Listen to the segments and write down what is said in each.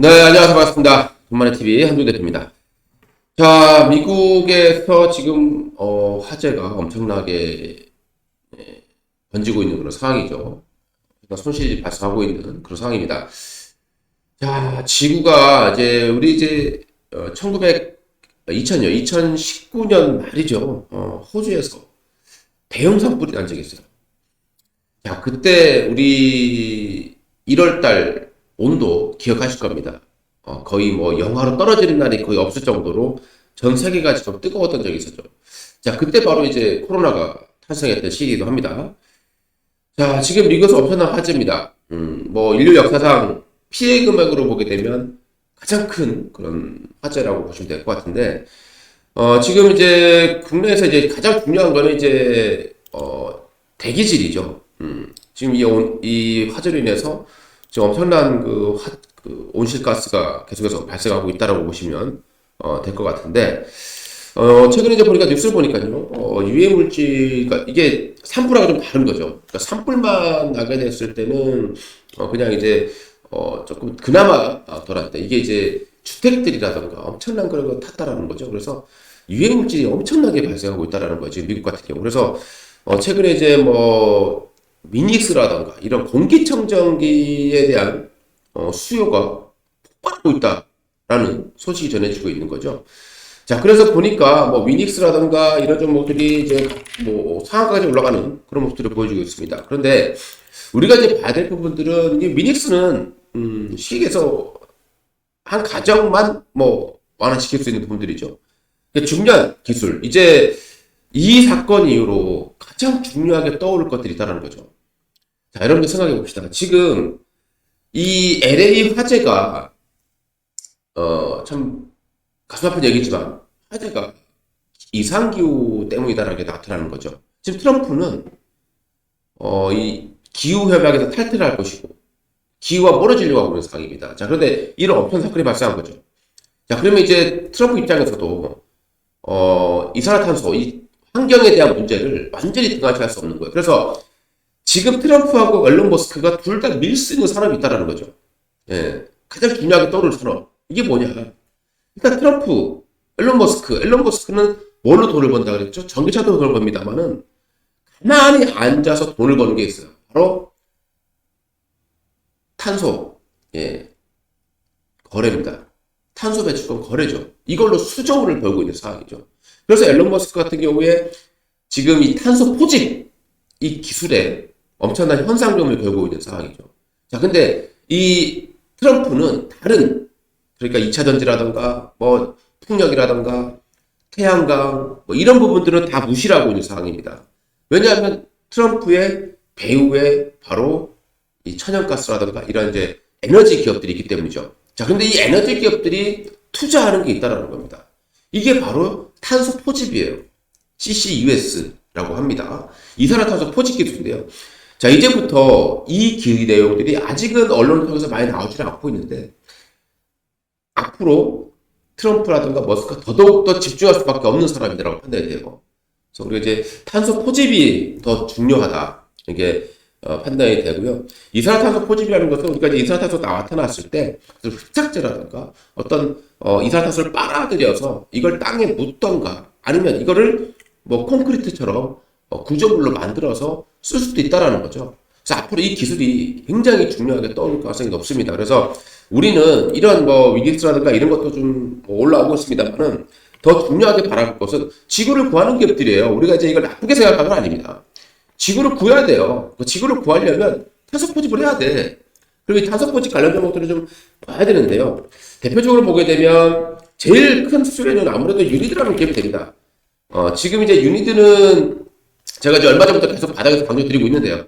네, 안녕하세요. 반갑습니다. 돈만의 TV 한종대표입니다. 자, 미국에서 지금 화재가 엄청나게 번지고 있는 그런 상황이죠. 그러니까 손실이 발생하고 있는 그런 상황입니다. 자, 지구가 이제 2000년, 2019년 말이죠. 호주에서 대형 산불이 난 적이 있어요. 자, 그때 우리 1월 달 온도 기억하실 겁니다. 거의 뭐 영하로 떨어지는 날이 거의 없을 정도로 전 세계가 좀 뜨거웠던 적이 있었죠. 자, 그때 바로 이제 코로나가 탄생했던 시기이기도 합니다. 자, 지금 미국에서 엄청난 화제입니다. 뭐 인류 역사상 피해 금액으로 보게 되면 가장 큰 그런 화제라고 보시면 될 것 같은데, 지금 이제 국내에서 이제 가장 중요한 거는 이제 대기질이죠. 지금 이 화재로 인해서 지금 엄청난 그 온실가스가 계속해서 발생하고 있다라고 보시면 될 것 같은데, 최근에 이제 보니까 뉴스를 보니까요, 유해 물질, 그러니까 이게 산불하고 좀 다른 거죠. 그러니까 산불만 나게 됐을 때는 그냥 이제 조금 그나마 덜한데, 이게 이제 주택들이라던가 엄청난 그런 거 탔다라는 거죠. 그래서 유해 물질이 엄청나게 발생하고 있다라는 거죠. 지금 미국 같은 경우. 그래서 최근에 이제 뭐 미닉스라던가 이런 공기청정기에 대한 수요가 폭발하고 있다라는 소식이 전해지고 있는 거죠. 자, 그래서 보니까 뭐 위닉스라던가 이런 종목들이 이제 뭐 상한가까지 올라가는 그런 모습들을 보여주고 있습니다. 그런데 우리가 이제 봐야 될 부분들은 이 위닉스는 시기에서 한 가정만 뭐 완화시킬 수 있는 부분들이죠. 중요한 기술. 이제 이 사건 이후로 가장 중요하게 떠오를 것들이 있다는 거죠. 자, 여러분들 생각해 봅시다. 지금 이 LA 화재가 참 가슴 아픈 얘기지만 화재가 이상기후 때문이다라는 게 나타나는 거죠. 지금 트럼프는 이 기후 협약에서 탈퇴를 할 것이고 기후와 멀어지려고 하고 있는 상황입니다. 자, 그런데 이런 엄청난 사건이 발생한 거죠. 자, 그러면 이제 트럼프 입장에서도 이산화탄소, 이 환경에 대한 문제를 완전히 등한시할 수 없는 거예요. 그래서 지금 트럼프하고 앨런 머스크가 둘 다 밀 수 있는 산업이 있다는 거죠. 예, 가장 중요하게 떠오를 산업. 이게 뭐냐? 일단 트럼프, 앨런 머스크는 뭘로 돈을 번다 그랬죠? 전기차도 돈을 법니다만은 가만히 앉아서 돈을 버는 게 있어요. 바로 탄소, 예, 거래입니다. 탄소 배출권 거래죠. 이걸로 수조원을 벌고 있는 상황이죠. 그래서 앨런 머스크 같은 경우에 지금 이 탄소 포집, 이 기술에 엄청난 현상금을 걸고 있는 상황이죠. 자, 근데 이 트럼프는 다른, 그러니까 2차 전지라던가, 뭐, 풍력이라던가, 태양광, 뭐, 이런 부분들은 다 무시를 하고 있는 상황입니다. 왜냐하면 트럼프의 배후에 바로 이 천연가스라던가 이런 이제 에너지 기업들이 있기 때문이죠. 자, 근데 이 에너지 기업들이 투자하는 게 있다는 겁니다. 이게 바로 탄소 포집이에요. CCUS라고 합니다. 이산화탄소 포집 기술인데요. 자, 이제부터 이 내용들이 아직은 언론을 통해서 많이 나오지는 않고 있는데, 앞으로 트럼프라든가 머스크가 더더욱 집중할 수밖에 없는 사람이라고 판단이 돼요. 그래서 우리가 이제 탄소 포집이 더 중요하다. 이게 판단이 되고요. 이산화탄소 포집이라는 것은 우리가 이제 이산화탄소가 나타났을 때 흡착제라든가 어떤 이산화탄소를 빨아들여서 이걸 땅에 묻던가 아니면 이거를 뭐 콘크리트처럼 구조물로 만들어서 쓸 수도 있다라는 거죠. 그래서 앞으로 이 기술이 굉장히 중요하게 떠오를 가능성이 높습니다. 그래서 우리는 이런 뭐 위기스라든가 이런 것도 좀 올라오고 있습니다만은 더 중요하게 바라볼 것은 지구를 구하는 기업들이에요. 우리가 이제 이걸 나쁘게 생각하는 건 아닙니다. 지구를 구해야 돼요. 지구를 구하려면 탄소 포집을 해야 돼. 그리고 이 탄소 포집 관련 종목들을 좀 봐야 되는데요. 대표적으로 보게 되면 제일 큰 수혜는 아무래도 유니드라는 기업이 됩니다. 지금 이제 유니드는 제가 이제 얼마 전부터 계속 바닥에서 강조드리고 있는데요.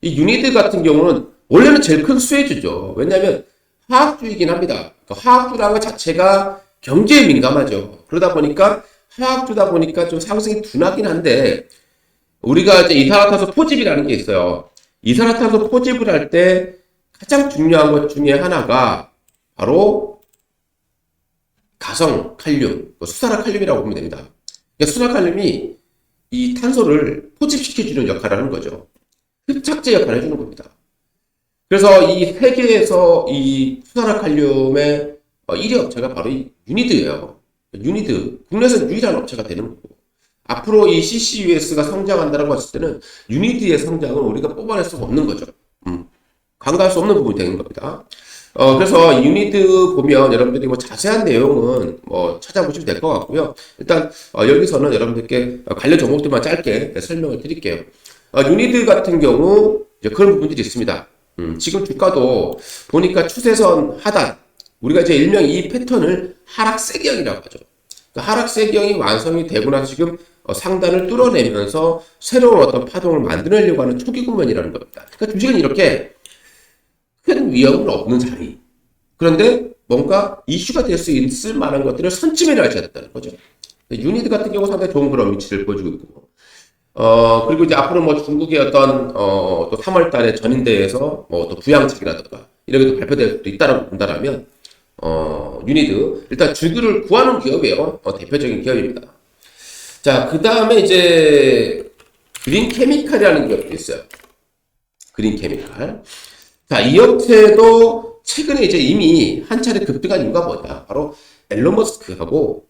이 유니드 같은 경우는 원래는 제일 큰 수혜주죠. 왜냐하면 화학주이긴 합니다. 화학주라는 것 자체가 경제에 민감하죠. 그러다 보니까 화학주다 보니까 좀 상승이 둔하긴 한데 우리가 이제 이산화탄소 포집이라는 게 있어요. 이산화탄소 포집을 할 때 가장 중요한 것 중에 하나가 바로 가성 칼륨, 수산화 칼륨이라고 보면 됩니다. 그러니까 수산화 칼륨이 이 탄소를 포집시켜주는 역할을 하는 거죠. 흡착제 역할을 해주는 겁니다. 그래서 이 세계에서 이 수산화칼륨의 1위 업체가 바로 이 유니드예요. 유니드, 국내에서 유일한 업체가 되는 거고. 앞으로 이 CCUS가 성장한다고 했을 때는 유니드의 성장은 우리가 뽑아낼 수가 없는 거죠. 간과할 수 없는 부분이 되는 겁니다. 그래서 유니드 보면 여러분들이 뭐 자세한 내용은 뭐 찾아보시면 될 것 같고요. 일단 여기서는 여러분들께 관련 종목들만 짧게 설명을 드릴게요. 유니드 같은 경우 이제 그런 부분들이 있습니다. 지금 주가도 보니까 추세선 하단, 우리가 이제 일명 이 패턴을 하락세경이라고 하죠. 그러니까 하락세경이 완성이 되고 나서 지금 상단을 뚫어내면서 새로운 어떤 파동을 만들려고 하는 초기 국면이라는 겁니다. 그러니까 주식은 이렇게 큰 위험은 없는 자리. 그런데 뭔가 이슈가 될 수 있을 만한 것들을 선점해야 된다는 거죠. 유니드 같은 경우 상당히 좋은 그런 위치를 보여주고 있고. 그리고 이제 앞으로 뭐 중국의 어떤, 또 3월 달에 전인대에서 뭐 또 부양책이라든가 이런 게 또 발표될 수도 있다라고 본다라면, 유니드. 일단 주주를 구하는 기업이에요. 대표적인 기업입니다. 자, 그 다음에 이제 그린 케미칼이라는 기업도 있어요. 그린 케미칼. 자, 이 업체도 최근에 이제 이미 한 차례 급등한 이유가 뭐냐? 바로 앨런 머스크하고,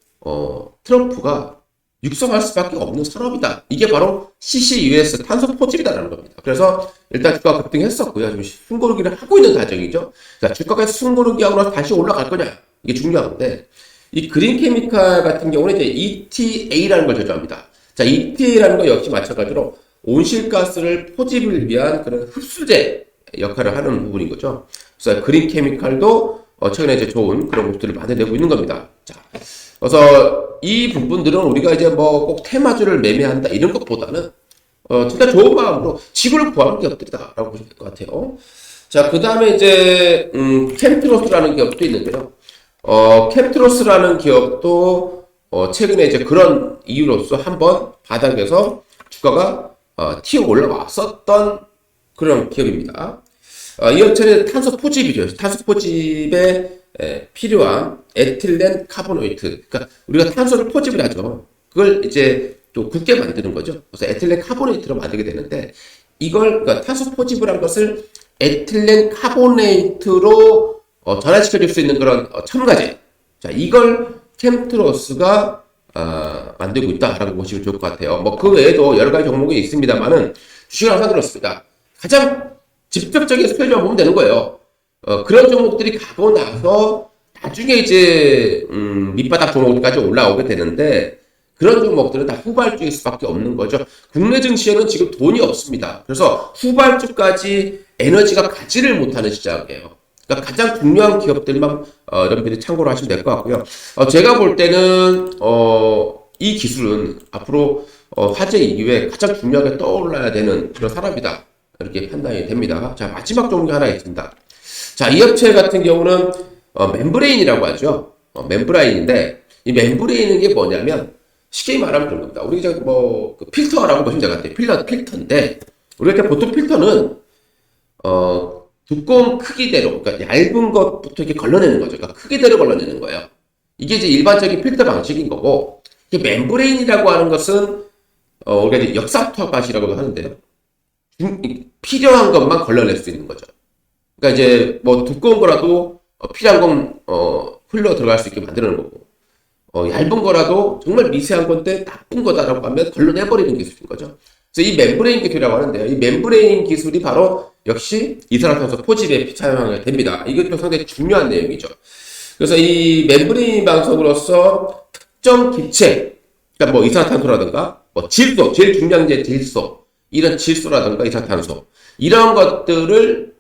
트럼프가 육성할 수밖에 없는 산업이다. 이게 바로 CCUS 탄소 포집이다라는 겁니다. 그래서 일단 주가가 급등했었고요. 지금 숨고르기를 하고 있는 과정이죠. 자, 주가가 숨고르기 하고 나서 다시 올라갈 거냐? 이게 중요한데, 이 그린 케미칼 같은 경우는 이제 ETA라는 걸 제조합니다. 자, ETA라는 거 역시 마찬가지로 온실가스를 포집을 위한 그런 흡수제 역할을 하는 부분인 거죠. 그래서 그린 케미칼도 최근에 이제 좋은 그런 모습들을 만들어내고 있는 겁니다. 자, 그래서 이 부분들은 우리가 이제 뭐 꼭 테마주를 매매한다 이런 것보다는 진짜 좋은 마음으로 지구를 구하는 기업들이다라고 보시면 될 것 같아요. 자, 그 다음에 이제 캠트로스라는 기업도 있는데요. 캠트로스라는 기업도 최근에 이제 그런 이유로서 한번 바닥에서 주가가 튀어 올라왔었던 그런 기업입니다. 이 업체는 탄소 포집이죠. 탄소 포집에 필요한 에틸렌 카보네이트. 그러니까 우리가 탄소를 포집을 하죠. 그걸 이제 또 굳게 만드는 거죠. 그래서 에틸렌 카보네이트로 만들게 되는데 이걸 그러니까 탄소 포집을 한 것을 에틸렌 카보네이트로 전환시켜 줄 수 있는 그런 첨가제. 자, 이걸 캠트로스가 만들고 있다라고 보시면 좋을 것 같아요. 뭐 그 외에도 여러 가지 종목이 있습니다만은 주식은 항상 그렇습니다. 가장 직접적인 수혜주만 보면 되는 거예요. 그런 종목들이 가고 나서 나중에 이제 밑바닥 종목까지 올라오게 되는데 그런 종목들은 다 후발주일 수밖에 없는 거죠. 국내 증시에는 지금 돈이 없습니다. 그래서 후발주까지 에너지가 가지를 못하는 시장이에요. 그러니까 가장 중요한 기업들만 여러분들이 참고로 하시면 될 것 같고요. 제가 볼 때는 이 기술은 앞으로 화재 이후에 가장 중요하게 떠올라야 되는 그런 산업이다. 이렇게 판단이 됩니다. 자, 마지막 종목이 하나 있습니다. 자, 이 업체 같은 경우는 멤브레인이라고 하죠. 멤브레인인데 이 멤브레인은 게 뭐냐면 쉽게 말하면 그런 겁니다. 우리 이제 그 필터라고 보시면 될 것 같아요. 필터인데 우리가 보통 필터는 두꺼운 크기대로, 그러니까 얇은 것부터 이렇게 걸러내는 거죠. 그러니까 크기대로 걸러내는 거예요. 이게 이제 일반적인 필터 방식인 거고, 멤브레인이라고 하는 것은 우리가 이제 역삼투압밭이라고도 하는데요. 필요한 것만 걸러낼 수 있는 거죠. 그러니까 이제 뭐 두꺼운 거라도 필요한 건 흘러 들어갈 수 있게 만드는 거고, 얇은 거라도 정말 미세한 건데 나쁜 거다라고 하면 걸러내버리는 기술인 거죠. 그래서 이 멤브레인 기술이라고 하는데요. 이 멤브레인 기술이 바로 역시 이산화탄소 포집에 사용하게 됩니다. 이것도 상당히 중요한 내용이죠. 그래서 이 멤브레인 방석으로서 특정 기체, 그러니까 뭐 이산화탄소라든가 뭐 질소, 제일 중요한 게 질소, 이런 질소라든가 이산화탄소 이런 것들을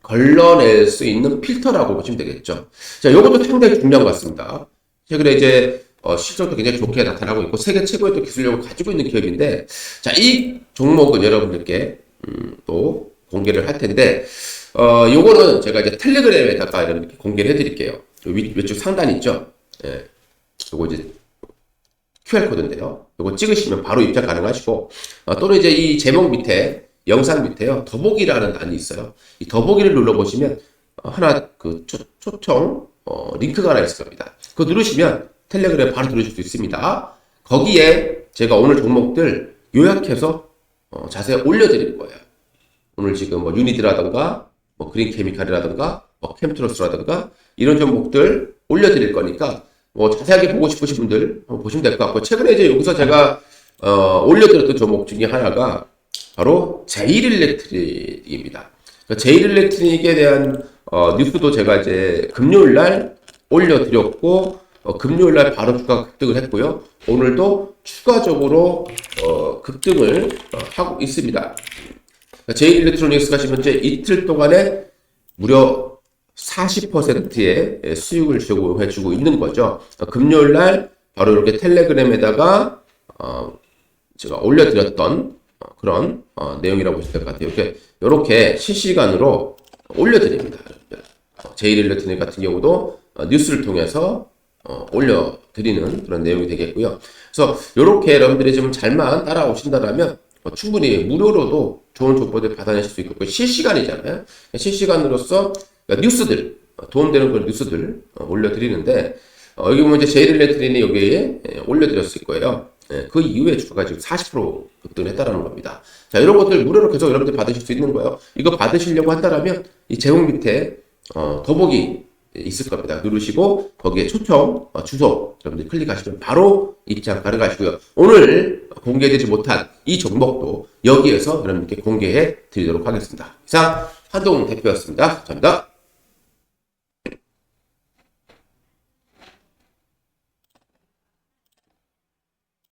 걸러낼 수 있는 필터라고 보시면 되겠죠. 자, 요것도 상당히 중요한 것 같습니다. 최근에 이제 실적도 굉장히 좋게 나타나고 있고 세계 최고의 또 기술력을 가지고 있는 기업인데, 자, 이 종목은 여러분들께 또 공개를 할 텐데, 요거는 제가 이제 텔레그램에다가 이렇게 공개를 해드릴게요. 왼쪽 상단 있죠? 예. 요거 이제 QR코드인데요. 요거 찍으시면 바로 입장 가능하시고, 또는 이제 이 제목 밑에, 영상 밑에요. 더보기라는欄이 있어요. 이 더보기를 눌러보시면, 하나 그 초청, 링크가 하나 있을 겁니다. 그거 누르시면 텔레그램 바로 들으실 수 있습니다. 거기에 제가 오늘 종목들 요약해서 자세히 올려드릴 거예요. 오늘 지금 뭐 유니드라던가 뭐 그린 케미칼이라든가 뭐 캠트로스라든가 이런 종목들 올려드릴 거니까 뭐 자세하게 보고 싶으신 분들 한번 보시면 될 것 같고, 최근에 이제 여기서 제가 올려드렸던 종목 중에 하나가 바로 제일일렉트릭입니다. 제일일렉트릭에 대한 뉴스도 제가 이제 금요일 날 올려드렸고, 금요일 날 바로 주가 급등을 했고요. 오늘도 추가적으로 급등을 하고 있습니다. 제일일렉트로닉스가 지금 현재 이틀 동안에 무려 40%의 수익을 제공해주고 있는 거죠. 금요일 날 바로 이렇게 텔레그램에다가 제가 올려드렸던 그런 내용이라고 보시면 될 것 같아요. 이렇게 실시간으로 올려드립니다. 제일일렉트로닉 같은 경우도 뉴스를 통해서 올려드리는 그런 내용이 되겠고요. 그래서 이렇게 여러분들이 좀 잘만 따라오신다면 충분히 무료로도 좋은 정보들 받아내실 수 있고, 실시간이잖아요. 실시간으로서 뉴스들, 도움되는 그런 뉴스들 올려드리는데, 여기 보면 이제 제일일렉트릭이 여기에 올려드렸을 거예요. 그 이후에 주가가 지금 40% 급등했다라는 겁니다. 자, 이런 것들 무료로 계속 여러분들 받으실 수 있는 거예요. 이거 받으시려고 한다면 이 제목 밑에 더보기 있을 겁니다. 누르시고 거기에 초청 주소 여러분들 클릭하시면 바로 입장 가능하시고요. 오늘 공개되지 못한 이 종목도 여기에서 여러분께 공개해 드리도록 하겠습니다. 이상 한동 대표였습니다. 감사합니다.